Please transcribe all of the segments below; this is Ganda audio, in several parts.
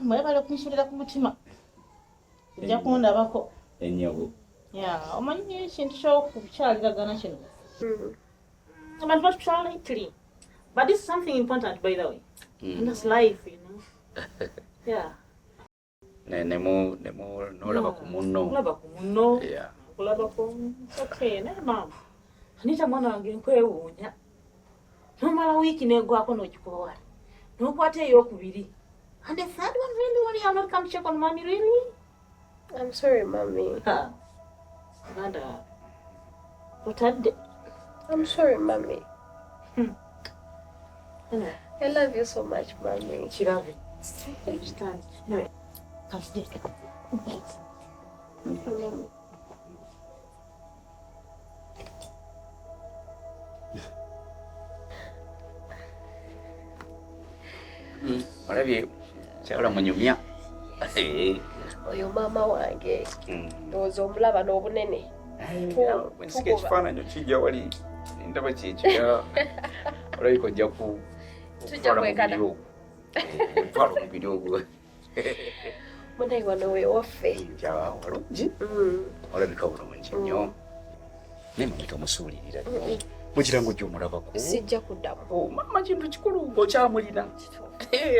mwebale okunsulira ku mutima. Ojja kundabako. Ennyabo. Yeah, omanyi ekintu ky'okukyaliragana kino. Abantu batutwala lately. But this is something important, by the way. And that's life, you know. Yeah. Nolaba ku munno. Olaba ku munno. Yeah. Olaba ku okay, naye mama. Anita mwana wange nkwewuunya. Nomala wiiki n'eggwako n'ogikowala. N'okwata ey'okubiri. And the third one, really, when you have not come check on mommy, really? I'm sorry, mommy. Uganda. What had the... I'm sorry, mommy. Anyway. I love you so much, mommy. She loves it. I understand. Anyway, come sit. Olabye kyawula munyumya. Oyo mama wange. Ndowooza omulaba n'obunene. Bwensiga ekifaananyi kijja wali ndaba kyekyo. Olabika ojja ku tujja kwekana. Twala omubiri ogwo. Munayi wano weewaffe. Njawa walungi. Olabika bulungi nnyo. Naye mami tomusuulirira nnyo. Mukirango gy'omulabako. Sijja kuddamu. Mama kintu kikulu ng'okyamulina.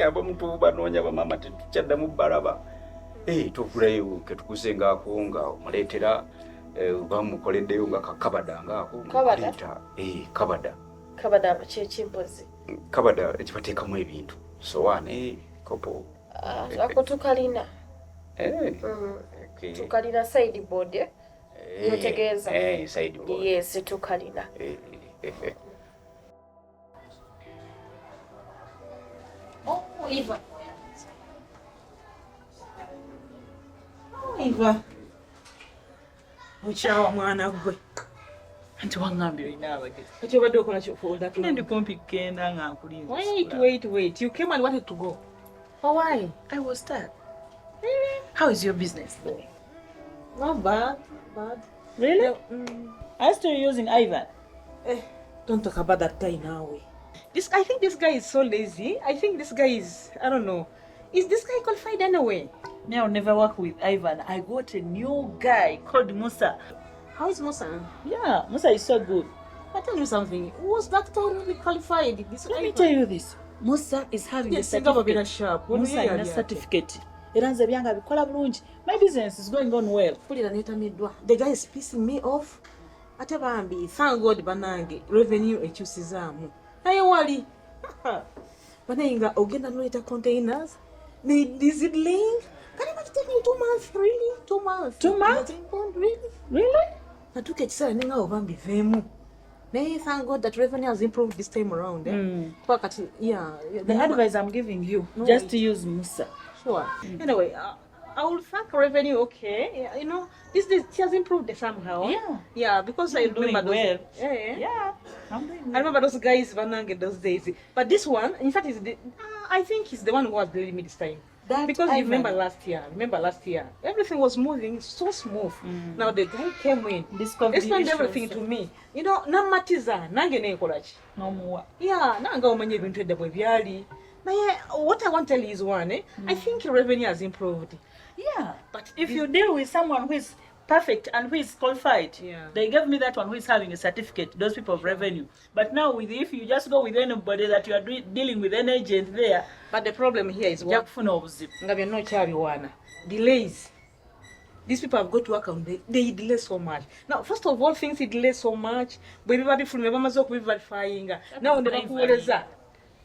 Abamuntu banoonya bamama tetukyaddamu balaba. Tugulayo ke tukusengaako nga omuleetera bamukoleddeyo nga kakabada ngaako. Kabada? Kabada. Kabada kyekimpozi. Kabada ekibateekamu ebintu. Sowaani, kopo. Ako tukalina. Tukalina sideboard. Yotegeeza. Sideboard. Yes, tukalina. Oh, Eva. Oh, Eva. Ochawa mwana gwe. Anti wangambye olina abagezi. Kati obadde okola kyofuula tulo. Ndi kumpi kugenda nga nkulinze. Wait. You came and wanted to go. Oh, why? I was stuck. Really? How is your business going? Not bad. Really? Are you still using Ivan? Don't talk about that guy now. I think this guy is so lazy. I think this guy is, I don't know. Is this guy qualified anyway? Me, I'll never work with Ivan. I got a new guy called Musa. How is Musa? Yeah, Musa is so good. I tell you something. Was that guy really qualified? Let me tell you this. Musa is having a certificate. Musa has a certificate. Eranze byanga bikola bulungi. My business is going on well. The guy is pissing me off. Ate bambi, thank God banange revenue ekyusizaamu. Naye wali. Banayinga ogenda noleta containers. Need delaying. Can you take me 2 months? Really? 2 months? 2 months? Really? Natuke kisala ninga obambi vemu. Naye thank God that revenue has improved this time around. The advice I'm giving you, just to use Musa. Sure. Anyway, I will thank revenue, okay. You know, this she has improved somehow. Yeah, because I remember those. Well. Yeah. I'm doing well. I remember those guys Vanange those days. But this one, in fact, is I think he's the one who was blaming me this time. Because you remember last year, everything was moving so smooth. Now the guy came in, explained everything to me. You know, namatiza nange nekolachi. No more. Yeah, nanga omanye ebintu edda bwe byali. What I want to tell you is one, I think revenue has improved. Yeah, but if you deal with someone who is perfect and who is qualified, they gave me that one who is having a certificate, those people of revenue. But now, if you just go with anybody that you are dealing with an agent there. But the problem here is what? Delays. These people have got to work on they delay so much. Now, first of all, things delay so much. Everybody from verifying. Now,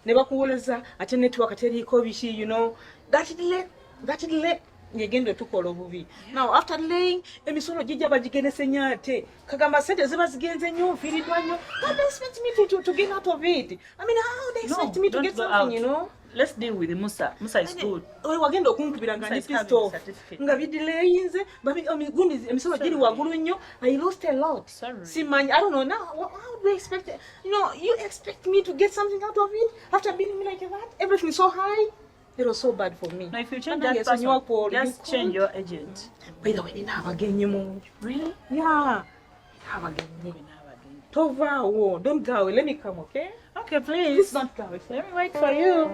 never kuoleza ate network ateri kobishi, you know. That delay. Yegendo tukola obubi. Now after delaying, emisolo jijja bajigenese nyate. Kagamba sente ziba zigenze nnyo firidwa nnyo. How they expect me to get out of it? I mean, how they expect me to get something, you know? Let's deal with Musa. Musa is good. Wagenda okunkubira nga ndi pissed off. Nga bidelayinze, babi omigundi emisolo giri wagulu nnyo. I lost a lot. Simanyi, I don't know now. How do they expect it? You know, you expect me to get something out of it after being like that? Everything so high. It was so bad for me. Now, if you change that person, just change your agent. By the way, you have a game. Really? Yeah. Have a game. Tova, don't go. Let me come, okay? Okay, please. Please don't go. Let me wait for you.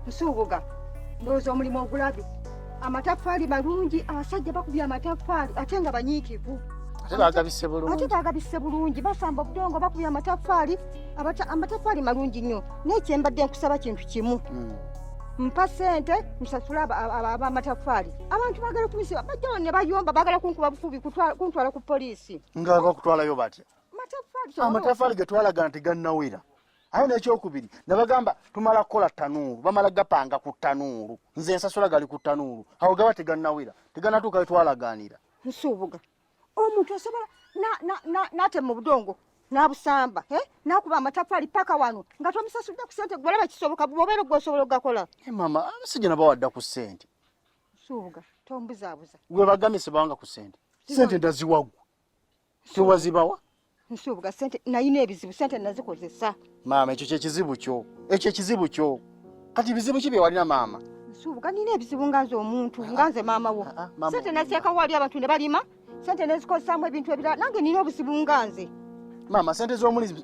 Nsubuga ndozo omulimu ogulabi amataffaali malungi abasajja bakubye amataffaali ate nga banyiikivu ate bagabise bulungi basamba obudongo bakubye amataffaali amataffaali malungi nnyo n'ekyembadde nkusaba kintu kimu mpa ssente nsasula abamataffaali abantu bagala kumisiba bajjawo ne bayomba bagala kunkuba bufubi kuntwala ku poliisi nga bakutwalayo batya amataffaali ge twalagana tegannawera aye n'ekyokubiri ne bagamba tumala kukola ttanuulu bamala gapanga ku ttanuulu nze ensasula gali ku ttanuulu awo gaba tegannawera tegannatuuka twalaganira Nsubuga omuntu asobola n'atema mu budongo n'abusamba n'akuba amataffaali paka wano nga tomusasudde ku ssente gwalaba kisoboka bw'obeera gw'osobola okugakola mama abasajja nabawadda ku ssente Nsubuga tombuzaabuza gwe bagambye sebawanga ku ssente ssente ndaziwagwa tewazibawa Nsubuga ssente nayina ebizibu ssente nazikozesa maama ekyo kyekizibu kyo kati bizibu ki bye walina maama Nsubuga nina ebizibu nga nze omuntu nga nze maama wo ssente naziteeka wali abantu ne balima ssente nezikozesaamu ebintu ebirala nange nina obuzibu nga nze maama ssente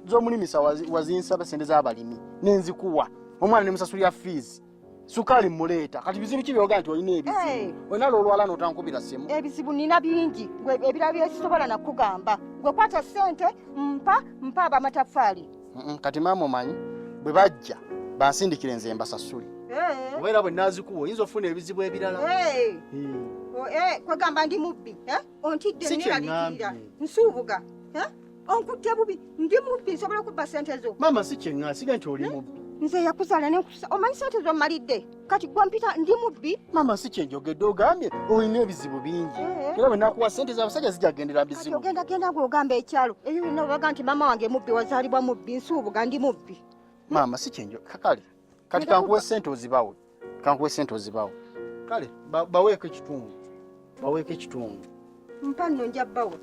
z'omulimisa wazinsaba ssente z'abalimi nenzikuwa omwana ne musasulira fees sukaali muleeta kati bizibu ki byoga nti olina ebizibu wenala olwala n'otankubira ssimu ebizibu nina bingi ebirala byekisobola nakugamba gwe kwata ssente mpa abamataffaali kati maama omanyi bwe bajja bansindikire nze mbasasule obeera bwe naazikuwa oyinza ofuna ebizibu ebirala kwegamba ndi mubbi ontidde neraliikirira Nsubuga onkutte bubi ndi mubbi nsobola okubba ssente zo maama si kyeŋŋa siga nti oli mubbi nze yakuzaala nenkusa omanyi ssente zo mmalidde kati gwampita ndi mubbi maama si kyenjogedde ogambye olina ebizibu bingi era bwe nakuwa ssente z'abasajja zijagendera bizibu kati ogendagenda ng'ogamba ekyalo eyo yonna webaga nti maama wange mubbi wazaalibwa mubbi Nsubuga ndi mubbi maama si kyenjo kakale kati kankuwe ssente ozibawe kale baweeko ekitundu mpa nno nja bbawo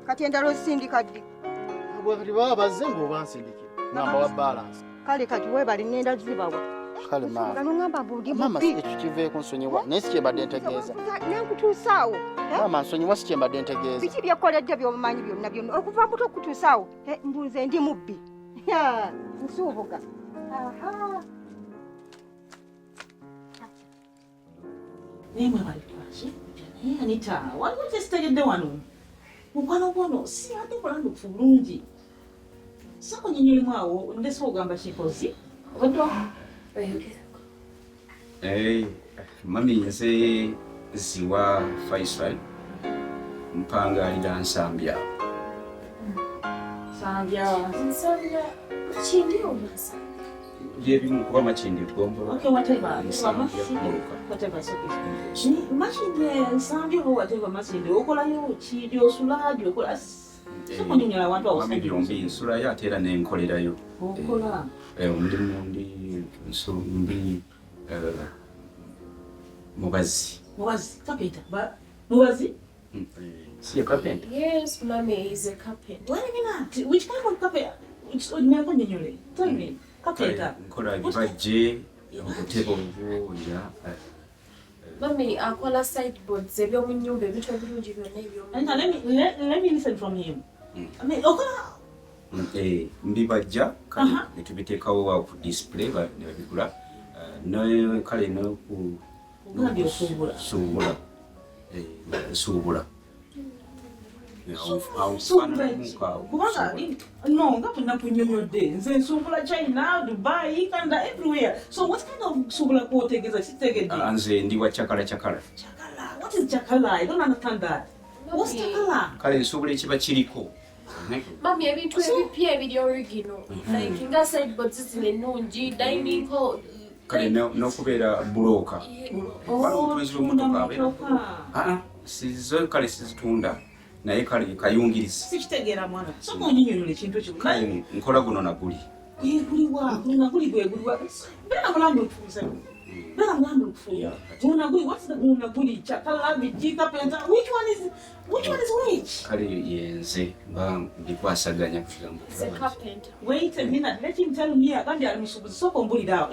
kati endala ozisindika ddi kati baba bazze ng'oba nsindikira ngamba wa balansi kale kati weebali ngenda zibawa kale nongamba mbundi maama ekyo kiveeko nsonyiwa naye si kyembadde ntegeeza nenkutuusaawo maama nsonyiwa si kyembadde ntegeeza biki byekkoledde byomumanyi byonna okuva mbuto okutuusaawo mbunze ndi mubbi Nsubuga nemwe balikwaki anita waliwo kyesitegedde wano mukwano gwono si ate kulandukufu bulungi sakunyinyoyemu awo ndese ogamba kikozi obaddwa mami nze ziwa Faisal mpangalira nsambya Chindi omasa. Yebimu kuba machindi tugombolo. Okay, whatever. Whatever, so okay. Machindi nsambya or whatever machindi okolayo chidi osulajo okola. Sokunyinyola abantu awo. Mami byombi nsula ya atera n'enkolerayo. Okola. Omulimu ndi nsumbi mubazi. Mubazi, carpenter. Mubazi? See a carpenter? Yes, mommy is a carpenter. What do you mean? Which kind of carpenter? Never knew. Tell me. Carpenter. Nkola bibaje, okuteba obuya. Mommy, akola sideboards ebyo mu nyumba ebintu ebirungi byonna ebyo. And let me listen from him. I mean, okola. Mbibajja kale netubiteekawo wa ku display nebabigula. No kale no ku Ngambye osuubula. Suubula. Kubanga no nga tunakunyonyodde nze nsuubula China, Dubai, Uganda, everywhere. So what kind of suubula kwotegeeza kitegedde? Nze ndi wa chakala. Chakala. What is chakala? I don't understand that. What's chakala? Kale nsuubula ekiba kiriko. Mami ebintu ebipya ebiri original. Like nga sideboards zino ennungi, dining hall. Kale n'okubeera bulooka. Sizo kale sizitunda naye kale kayungirizi. Sikitegeera mwana. Soko onyinyola ekintu ekyo. Kale nkola guno naguli. Guliwa, naguli guliwa. Bera mulambo okufuuza. Bera mulambo okufuuza. Naguli, what's the naguli? Chakala, biji, carpenter. Which one is which? Kale yenze mba ndikwasaganya kukigambo. It's a carpenter. Wait a minute, let him tell me agambye ali musubuzi soko mbulira.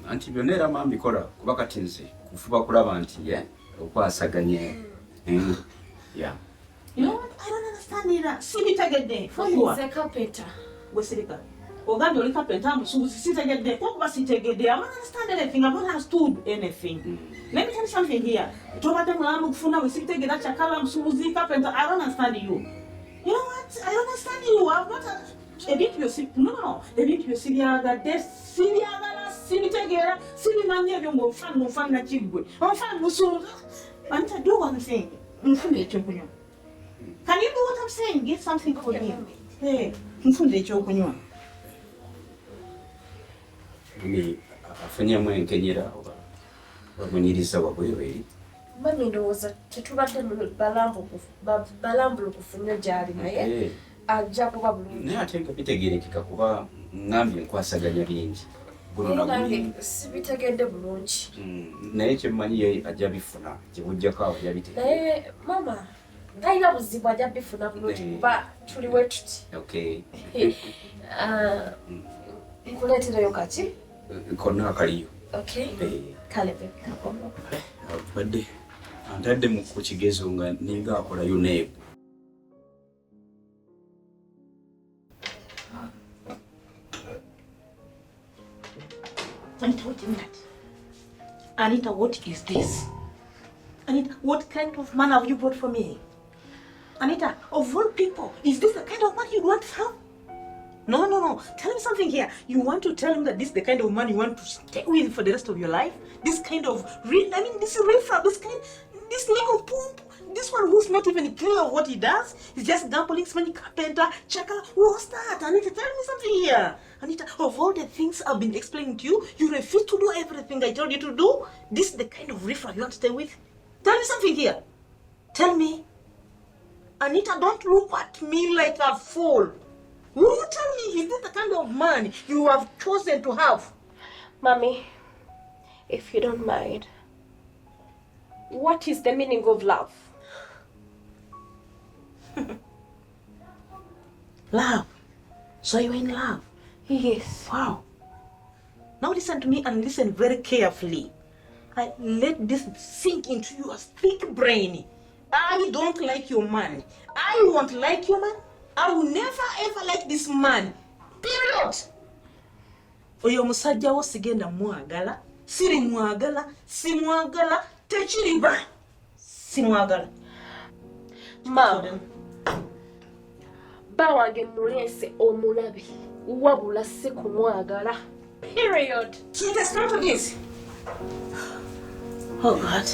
Anti byonna era mambikola kuba kati nze kufuba kulaba nti okwasaganye. Yeah. You know what? I don't understand either. Sibitegedde. He's a carpenter. Wesirika. ogambye oli kapenta musuubuzi sitegedde kuba sitegedde. I don't understand anything. I've not understood anything. Let me tell you something here. Tobadde mulamu kufuna we sitegedde kyakala musuubuzi kapenta. I don't understand you. You know what? I don't understand you. I've not ebintu byosi no ebintu byosi byagadde sibyagala sibitegera sibimanyi ebyo mufaanana kiggwe omufaanana musuubuzi. Anita, do one thing. Mfunde ekyokunywa. Can you do what I'm saying? Get something for me. Hey, mfunde ekyokunywa. Ni afanyemu enkenyera bamunyiriza wabweberi. Mami ndowooza tetubadde balambula okufunyo gyali naye ajja kuba bulungi. Naye ate nga bitegeerekeka kuba ngambye nkwasaganya bingi. Sibitegedde bulungi. Naye kyemmanyi ye ajja bifuna kyebujjako awo yabitegeera. Naye mama talina buzibu ajja bifuna bulungi kuba tuli we tuti. Okay. Nkuleetereyo kati? Konna akaliyo. Okay. Kale bebe kakombo. Badde antadde mu kigezo nga ninga akolayo neebo. Anita, what is that? Anita, what is this? Anita, what kind of man have you brought for me? Anita, of all people, is this the kind of man you want to have? No. Tell me something here. You want to tell him that this is the kind of man you want to stay with for the rest of your life? This kind of this riffraff, this little pump, this one who's not even clear of what he does. He's just gambling, money, carpenter, checker. What's that? Anita, tell me something here. Anita, of all the things I've been explaining to you, you refuse to do everything I told you to do. This is the kind of riffraff you want to stay with? Tell me something here. Tell me. Anita, don't look at me like a fool. Will you tell me, is this the kind of man you have chosen to have? Mommy, if you don't mind, what is the meaning of love? Love? So you're in love? Yes. Wow. Now listen to me and listen very carefully. Let this sink into your thick brain. I don't like your man. I won't like your man. I will never ever like this man. Period. Oyo musajja wo sigenda mwagala, siri mwagala, si mwagala, tekiriba. Si mwagala. Mama, bawange mulese omulabi, wabula si kumwagala. Period. So that's not this. Oh God.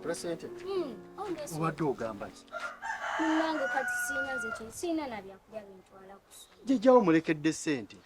Presidente. Obadde ogamba ki? Nange kati siina zekyo siina na byakulya bintwala kusoma. Jjajjawo mulekedde ssente.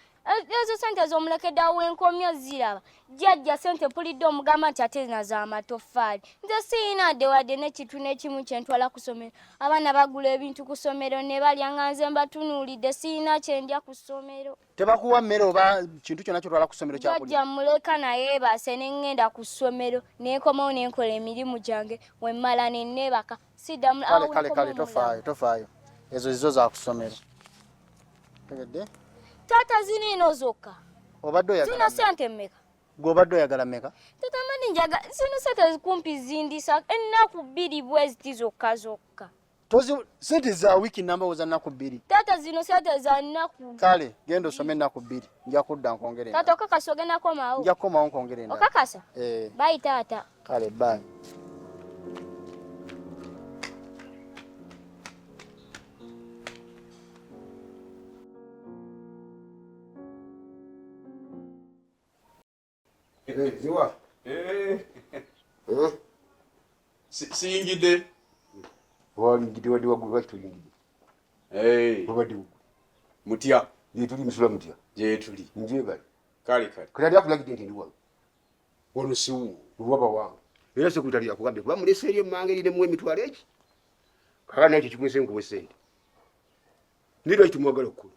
Ezo ssente z'omulekedde awo enkomyo ziraba. Jjajja ssente pulidde omugamba nti ate naza amatoffaali. Nze siina dde wadde n'ekintu n'ekimu kye ntwala ku ssomero. Abaana bagula ebintu ku ssomero ne balya nga nze mbatunuulidde siina kye ndya ku ssomero. Tebakuwa mmere oba kintu kyonna kyotwala ku ssomero kyakulya? Jjajja muleka naye baase ne ŋŋenda ku ssomero ne nkomawo ne nkola emirimu gyange we mmala ne nneebaka. Siddamu awo kale tofaayo. Ezo zizo za ku ssomero. Tegedde? Taata ziniino zokka. Obadde oyagala zino ssente mmeka? Gw'obadde oyagala mmeka? Tatamani njaga zino ssente kumpi zindisa ennaku 2 bwe ziti zokka. Ssente za wiiki namba woza nnaku 2. Taata zino ssente za nnaku. Kale genda osome ennaku 2. Nja kudda nkongere. Taata okakasa ogenda komawo? Nja kukomawo nkongere. Okakasa? Bayi taata. Kale bayi. Ziwa. Siyingidde. Wangidde wadde waggulu lwaki tuyingidde? Wabadde Mutya. Gye tuli musula mutya. Gye tuli. Njeebali. Kale. Kati ali akulagidde nti ndi wano. Wano siwu. Olwaba wange. Era sekutali akugambye kuba mulese eri emmanga eriremu emitwalo egi. Kaka nakyo kikwese nkuwe ssente. Ndi lwaki tumwagala okukola?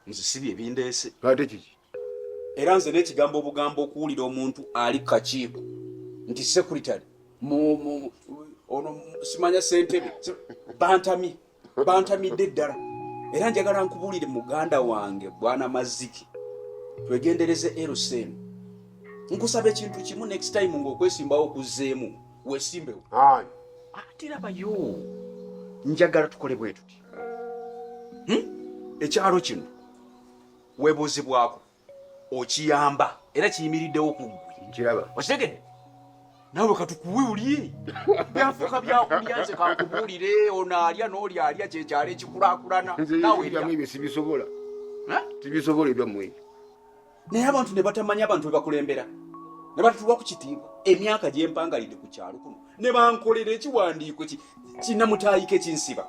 Nze sibi ebindeese. Ate kiki? Era nze n'ekigambo obugambo okuwulira omuntu ali kakiiko nti sekuritale ono simanya sentebe bantamidde ddala era njagala nkubuulire muganda wange bwana Maziki twegendereze Eroseni nkusaba ekintu kimu next time ng'okwesimbawo okuzzeemu weesimbewo ate labayo njagala tukole bwe tuti ekyalo kino weebuuzibwako okiyamba era kiyimiriddewo ku ggwe nkiraba okitegedde nawe katukuwulire byafuuka byakulya nze kankubuulire ono alya n'oli alya kyekyalo ekikulaakulana nawe ebyo sibisobola tibisobola ebyammwe ebyo naye abantu ne batamanya abantu be bakulembera ne batulwa ku kitiibwa emyaka gye mpangalidde ku kyalo kuno ne bankolera ekiwandiiko kinnamutaayiko ekinsiba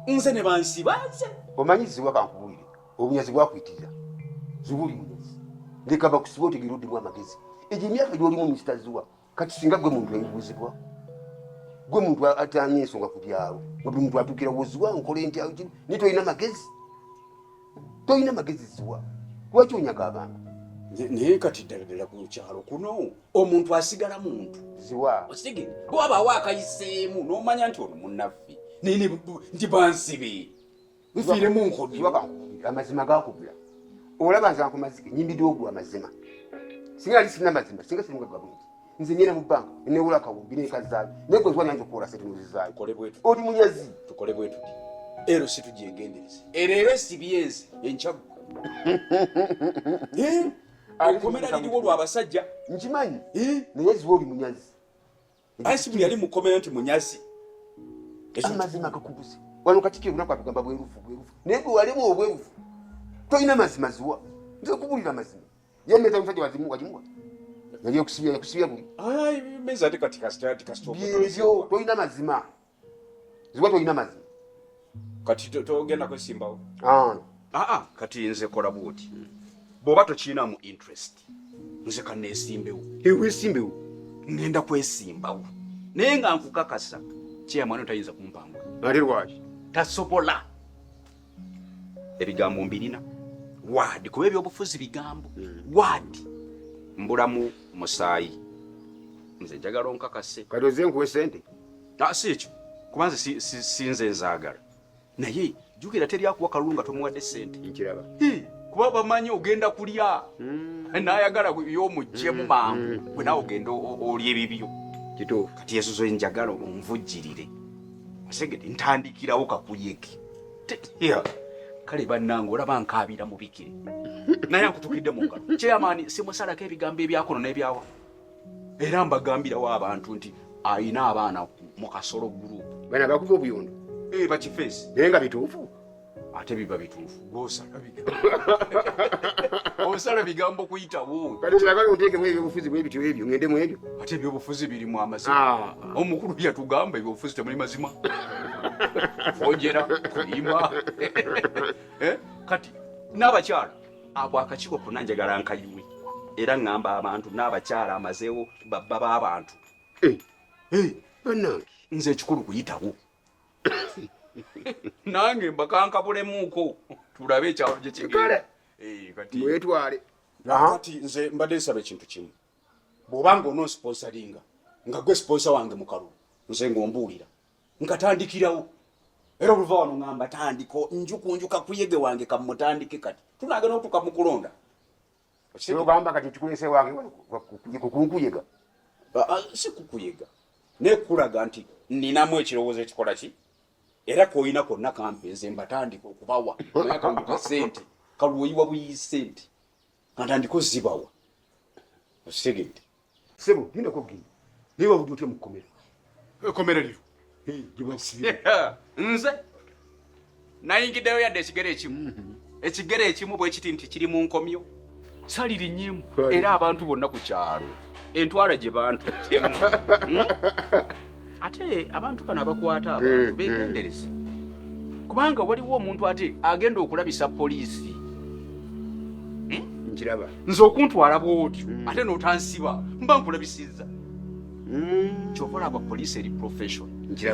nze ne bansiba nze omanyi ziwa kankubuulire obunyazi bwakuyitiriza zibuli munyazi ndeka bakusiba otegera oddimu amagezi egyo emyaka gy'olimu misitaziwa kati singa gwe muntu ebibuuzibwa gwe muntu atanya ensonga ku byalo nga buli muntu atuukira woziwa nkole ntya naye tolina magezi ziwa lwaki onyaga abantu naye kati ddala ku kyalo kuno omuntu asigala muntu ziwa okitege bwabaawo akayiseemu n'omanya nti ono munnaffe naye nti bansibe nfiiremu nkobiwa kankubulira amazima gakubula olaba nze nkumazike nyimbidde ogula amazima singa ali sirina mazima singa siringa gavumenti nze nyena mu banka enewula akawumbi nekazaayo naye gwe zwa nanje okukola sente nozizaayo oli munyazi tukole bwe tuti ero situgyegendereze erero esibyezi enkyagu komera liriwo lwabasajja nkimanyi naye ziwa oli munyazi ayisibuli yali mukomera nti munyazi amazima gakubuze wano katiki olunaku atugamba bwerufu naye gwe walimu obwerufu tolina mazima ziwa nze kubulira amazima yemeza omusajja wagimuwa yali okusibya buli meza ate kati byebyo tolina mazima ziwa tolina mazima kati togenda kwesimbawo kati nze kola bwoti bw'oba tokiinamu interest nze kanneesimbewo weesimbewo ngenda kwesimbawo naye nga nkukakasa kyeyamwana tayinza kumpangula ate lwaki tasobola ebigambo mbirina waadi kuba ebyobufuzi bigambo waadi mbulamu musaayi nze njagala onkakase kati oze nkuwe sente si ekyo kubanze sinze nzaagala naye jjukira teryakuwa kalulu nga tomuwadde sente nkiraba kuba bamanyi ogenda kulya nayagala y'omuggyemu mangu gwe nawe ogenda olya ebibyo kituufu kati yesuzo njagala onvujjirire osegede ntandikirawo kakuyeke kale bannange olaba nkaabira mubikire naye nkutukidde mu ngalo kyeyamaani simusalako ebigambo ebyakono n'ebyawa era mbagambirawo abantu nti ayina abaana mu kasolo gurupu bana bakuva obuyondo bakifeesi naye nga bituufu ate biba bituufu gwosala bigambo osala bigambo kuyitawo kati kiragala onteekemu ebyobufuzi bwebityo ebyo ŋŋendemu ebyo ate ebyobufuzi birimu amazima omukulu yatugamba ebyobufuzi temuli mazima ojera kulimba kati n'abakyala abo akakiiko konna njagala nkayiwe era ŋŋamba abantu n'abakyala amazeewo babba b'abantu bannange nze ekikulu kuyitawo nange mbakankabulemuuko tulabe ekyalo gye kigenda mwetwale kati nze mbadde nsaba ekintu kimu bw'obanga ononsponsalinga nga gwe sponsa wange mu kalulu nze ng'ombuulira nkatandikirawo era oluva wano ŋŋamba tandiko njukunjuka kuyege wange kamutandike kati tunagenda otuka mu kulonda ogamba kati kikulese wange kukunkuyega si kukuyega naye kukulaga nti ninamu ekirowoozo ekikola ki era koyina konna kampe nze mbatandika okubawa naye kanduka sente kaluoyiwa buyi sente kantandika ozibawa okitegedde sebo genda kogenda naye wabudde otya mu kkomera ekkomera liro nze nayingiddeyo yadde ekigere ekimu bwe kiti nti kiri mu nkomyo salirinyemu era abantu bonna ku kyalo entwala gye bantutyemu ate abantu bano abakwata abantu begendereze kubanga waliwo omuntu ate agenda okulabisa poliisi nkiraba nze okuntwala bwotyo ate n'otansiba mba nkulabisizza kyova olaba poliisi eri profession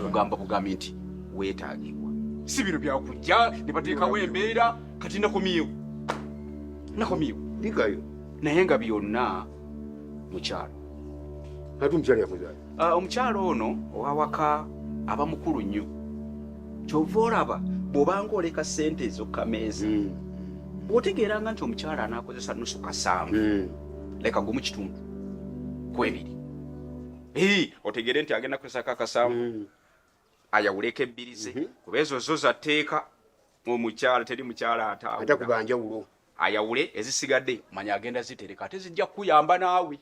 kugamba bugambi nti weetaagibwa si bino byakujja ne bateekawo embeera kati nakomyewo ligayo naye nga byonna mukyalo ate omukyalo yakozaali omukyalo ono owawaka aba mukulu nnyo kyova olaba bw'obanga oleka ssente ezo kameeza bw'otegeeranga nti omukyala anaakozesa nusu kasanvu leka gumu kitundu kwebiri otegeere nti agenda kozesa kakasanvu ayawuleko ebbiri ze kuba ezo zo zatteeka omukyala teri mukyala atakubanjawulo ayawule ezisigadde manya agenda zitereka ate zijja kukuyamba naawe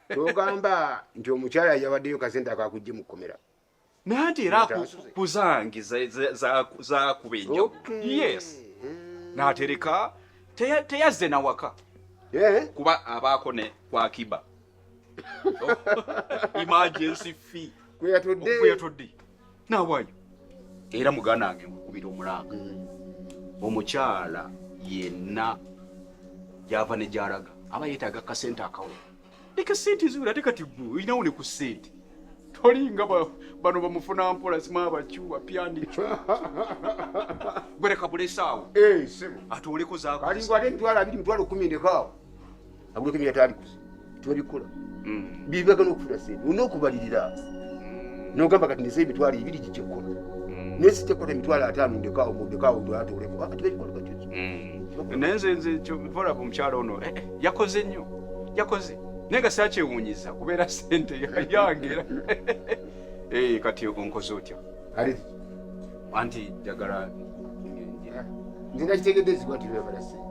togamba nti omukyala yawaddeyo kasente akakujje mu kkomera nanti era kuzangi zakuba enjawulo yes n'atereka teyazze nawaka kuba abaako ne kwakiba emergency fee kweyatodde nawaayo era muganda wange nkukubira omulanga omukyala yenna gyava ne gyalaga aba yeetaaga kasente akawo leka sente ziwera ate kati gwe olinawo ne ku sente tolinga bano bamufuna mpola sima abakyuwa pyandico gwe leka bulesaawo atuuleko zakalingwate emitwalo 2 mitwalo 10 ndekaawo abuleko emyatalikuzi tobikola bibagana okufuna sente olina okubalirira nogamba kati nese emitwalo 2 gikyekola nesi kyekola emitwalo 5 ndekaawo mundekaawo twatoleko akati babikola katyo nenze mpola omukyalo ono yakoze nnyo yakoze naye nga sakyewunyiza kubeera sente yangera kati onkoze otya anti jagala nze nakitegedde ezikwatiro yagala sente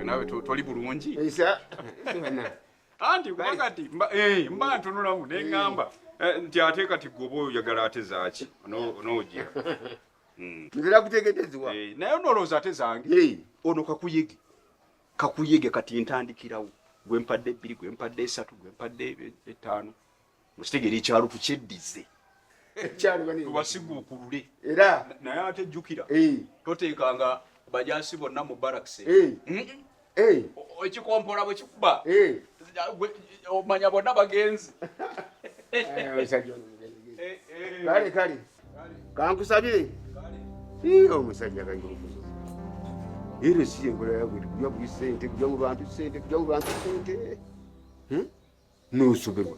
nawe toli bulungi anti kubanga ti mba ntunulamu neŋŋamba nti ate kati gwoba oyagala ate zaaki onoojira nzira kutegedeziwa naye onolowooza ate zange ono kakuyege kati ntandikirawo gwe mpadde 2 gwe mpadde 3 gwe mpadde 5 okitegeera ekyalo tukyeddize tubasiguukulule era naye ate jjukira toteekanga bajasi bonna mu barakisi ekikompola bwe kikuba omanya bonna bagenzi kale kankusabire omusajja kayokuzo era si enkola yagwe kujja buli sente kujja mu bantu sente kujja mu bantu sente nosoberwa